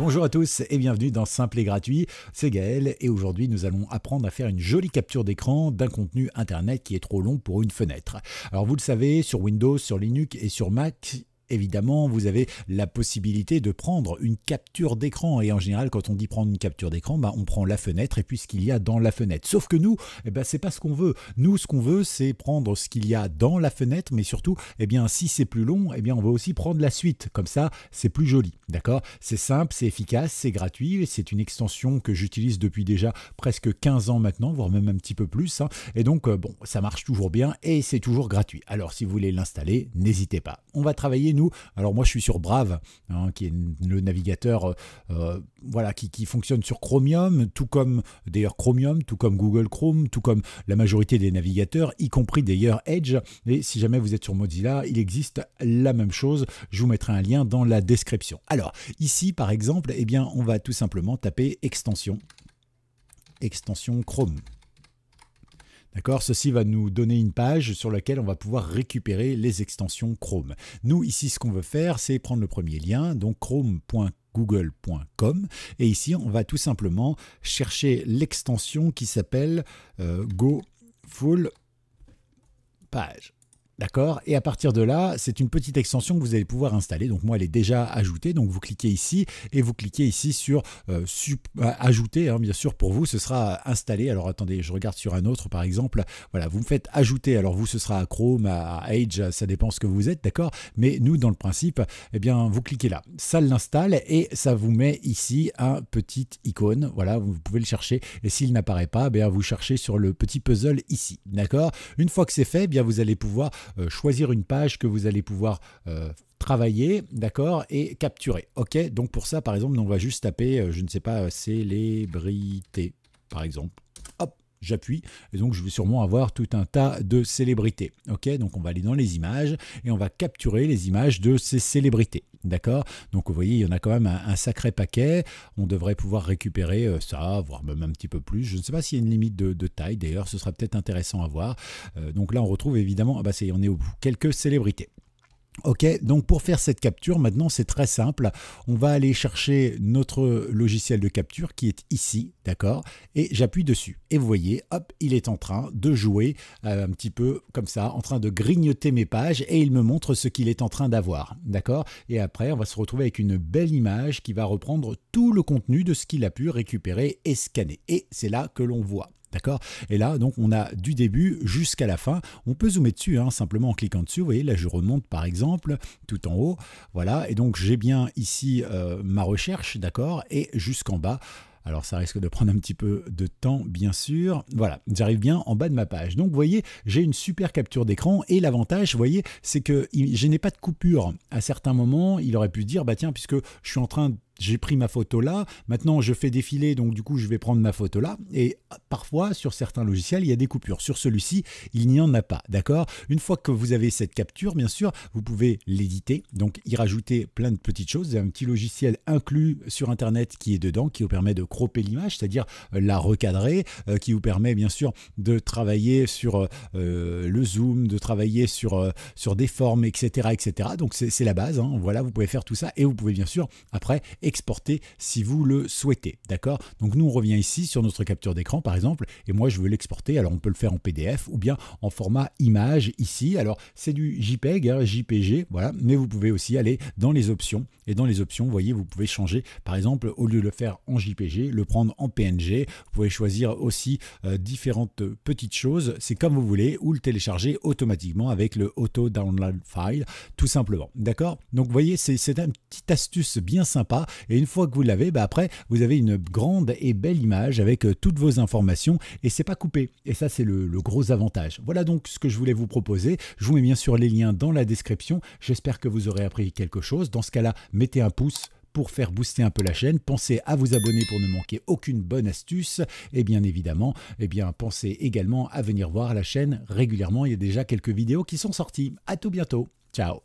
Bonjour à tous et bienvenue dans Simple et Gratuit, c'est Gaël et aujourd'hui nous allons apprendre à faire une jolie capture d'écran d'un contenu internet qui est trop long pour une fenêtre. Alors vous le savez, sur Windows, sur Linux et sur Mac, évidemment, vous avez la possibilité de prendre une capture d'écran et en général, quand on dit prendre une capture d'écran, on prend la fenêtre et puis ce qu'il y a dans la fenêtre. Sauf que nous, c'est pas ce qu'on veut. Nous, ce qu'on veut, c'est prendre ce qu'il y a dans la fenêtre, mais surtout, si c'est plus long, on va aussi prendre la suite. Comme ça, c'est plus joli. D'accord? C'est simple, c'est efficace, c'est gratuit. C'est une extension que j'utilise depuis déjà presque 15 ans maintenant, voire même un petit peu plus. Et donc, ça marche toujours bien et c'est toujours gratuit. Alors, si vous voulez l'installer, n'hésitez pas. On va travailler nous. Alors moi je suis sur Brave, qui est le navigateur qui fonctionne sur Chromium, tout comme d'ailleurs Chromium, tout comme Google Chrome, tout comme la majorité des navigateurs, y compris d'ailleurs Edge. Et si jamais vous êtes sur Mozilla, il existe la même chose. Je vous mettrai un lien dans la description. Alors ici par exemple, on va tout simplement taper extension Chrome. D'accord, ceci va nous donner une page sur laquelle on va pouvoir récupérer les extensions Chrome. Nous, ici, ce qu'on veut faire, c'est prendre le premier lien, donc chrome.google.com. Et ici, on va tout simplement chercher l'extension qui s'appelle Go Full Page. D'accord? Et à partir de là, c'est une petite extension que vous allez pouvoir installer. Donc moi, elle est déjà ajoutée. Donc vous cliquez ici et vous cliquez ici sur ajouter. Bien sûr, pour vous, ce sera installé. Alors attendez, je regarde sur un autre par exemple. Voilà, vous me faites ajouter. Alors vous, ce sera à Chrome, à Edge, ça dépend ce que vous êtes, d'accord? Mais nous, dans le principe, vous cliquez là. Ça l'installe et ça vous met ici un petit icône. Voilà, vous pouvez le chercher. Et s'il n'apparaît pas, vous cherchez sur le petit puzzle ici. D'accord? Une fois que c'est fait, vous allez pouvoir choisir une page que vous allez pouvoir travailler, d'accord, et capturer. Ok, donc pour ça, par exemple, on va juste taper, je ne sais pas, célébrité, par exemple. Hop, j'appuie, et donc je vais sûrement avoir tout un tas de célébrités. Ok, donc on va aller dans les images, et on va capturer les images de ces célébrités. D'accord? Donc vous voyez, il y en a quand même un sacré paquet. On devrait pouvoir récupérer ça, voire même un petit peu plus. Je ne sais pas s'il y a une limite de taille, d'ailleurs, ce sera peut-être intéressant à voir. Donc là, on retrouve évidemment, on est au bout, quelques célébrités. Ok, donc pour faire cette capture, maintenant c'est très simple. On va aller chercher notre logiciel de capture qui est ici, d'accord? Et j'appuie dessus. Et vous voyez, hop, il est en train de jouer un petit peu comme ça, en train de grignoter mes pages et il me montre ce qu'il est en train d'avoir, d'accord? Et après, on va se retrouver avec une belle image qui va reprendre tout le contenu de ce qu'il a pu récupérer et scanner. Et c'est là que l'on voit. D'accord? Et là, donc, on a du début jusqu'à la fin. On peut zoomer dessus, simplement en cliquant dessus. Vous voyez, là, je remonte, par exemple, tout en haut. Voilà. Et donc, j'ai bien ici ma recherche, d'accord? Et jusqu'en bas. Alors, ça risque de prendre un petit peu de temps, bien sûr. Voilà, j'arrive bien en bas de ma page. Donc, vous voyez, j'ai une super capture d'écran. Et l'avantage, vous voyez, c'est que je n'ai pas de coupure. À certains moments, il aurait pu se dire, tiens, puisque je suis en train de... J'ai pris ma photo là, maintenant je fais défiler, donc du coup je vais prendre ma photo là. Et parfois sur certains logiciels il y a des coupures. Sur celui-ci il n'y en a pas, d'accord? Une fois que vous avez cette capture, bien sûr, vous pouvez l'éditer, donc y rajouter plein de petites choses. Il y a un petit logiciel inclus sur internet qui est dedans, qui vous permet de cropper l'image, c'est-à-dire la recadrer, qui vous permet bien sûr de travailler sur le zoom, de travailler sur des formes, etc. etc. Donc c'est la base, voilà, vous pouvez faire tout ça et vous pouvez bien sûr après exporter si vous le souhaitez, d'accord? Donc nous on revient ici sur notre capture d'écran par exemple et moi je veux l'exporter. Alors on peut le faire en PDF ou bien en format image ici. Alors c'est du JPEG, JPG, voilà, mais vous pouvez aussi aller dans les options et dans les options, vous voyez, vous pouvez changer, par exemple, au lieu de le faire en JPG, le prendre en PNG. Vous pouvez choisir aussi différentes petites choses, c'est comme vous voulez, ou le télécharger automatiquement avec le Auto Download File, tout simplement, d'accord? Donc vous voyez, c'est une petite astuce bien sympa. Et une fois que vous l'avez, après, vous avez une grande et belle image avec toutes vos informations et c'est pas coupé. Et ça, c'est le gros avantage. Voilà donc ce que je voulais vous proposer. Je vous mets bien sûr les liens dans la description. J'espère que vous aurez appris quelque chose. Dans ce cas-là, mettez un pouce pour faire booster un peu la chaîne. Pensez à vous abonner pour ne manquer aucune bonne astuce. Et bien évidemment, pensez également à venir voir la chaîne régulièrement. Il y a déjà quelques vidéos qui sont sorties. À tout bientôt. Ciao.